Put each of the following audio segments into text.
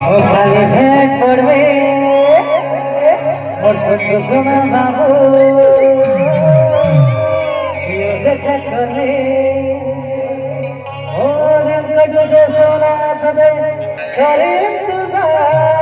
ও খালি ভেট পড়বে ওর সত্য শোনা বাবু সিও দেখা করবে ও দিন কটু যে সোনা তোদের করে ইন্তজার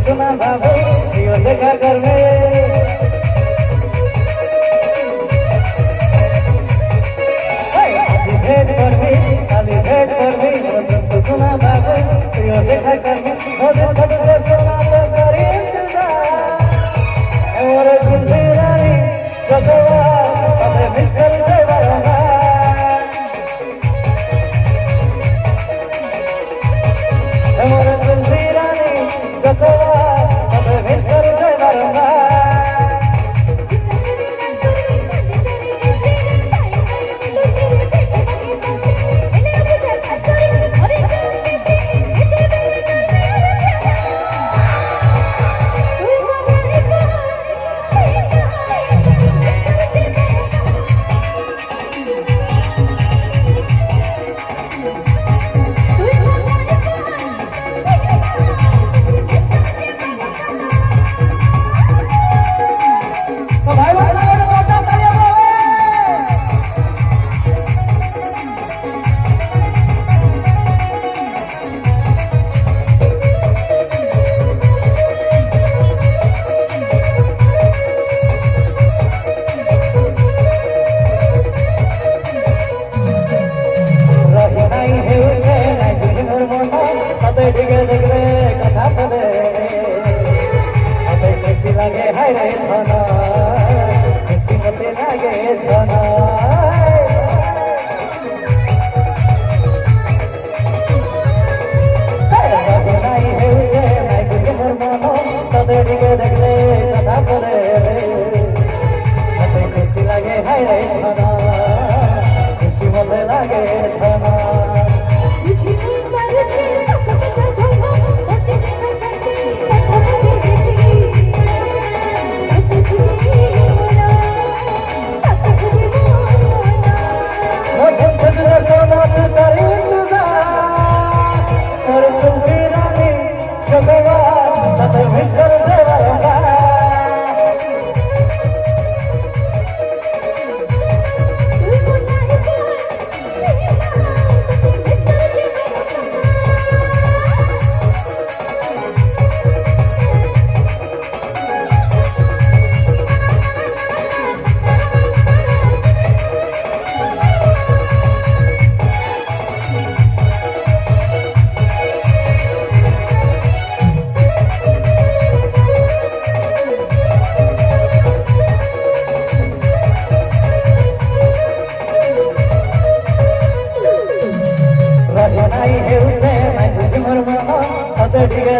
सुना बाबू सियो देखा कर में भेंट कर में खाली भेंट कर में सब सुना बाबू सियो देखा कर में होदे थोड़े सुना तो करी इंतजार और गुल्ली रानी सजवा अबे मिस कर से वाला और गुल्ली रानी सजवा लगे हाय रे धना खुशी मते लगे धना नहीं है उसे मैं कुछ मोर मानो तबे दिगे देखले कथा बोले मते खुशी लगे हाय रे धना खुशी मते लगे धना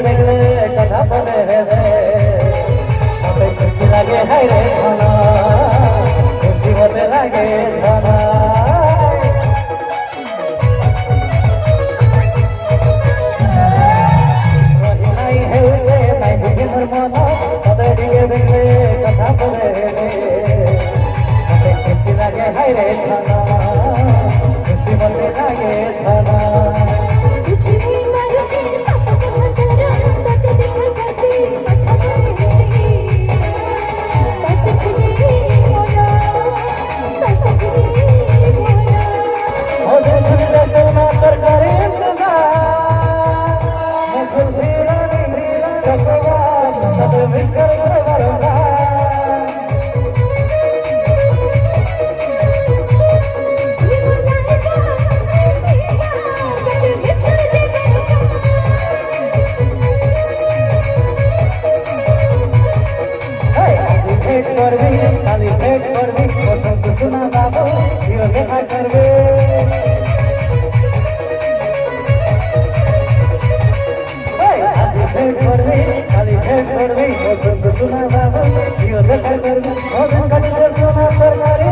देखले कथा बोले मते खुशी लगे हाय रे धना खुशी मते लगे धना रही नहीं है उसे मैं बुझे मोर मन मते दिए देखले कथा बोले मते खुशी लगे हाय रे धना खुशी मते लगे धना দেখা করবে আজি ভেট করবে কালি ভেট করবে বসন্ত সোনা বাবু জিও দেখা করবে মদন কাটিতে সোনা তরকারি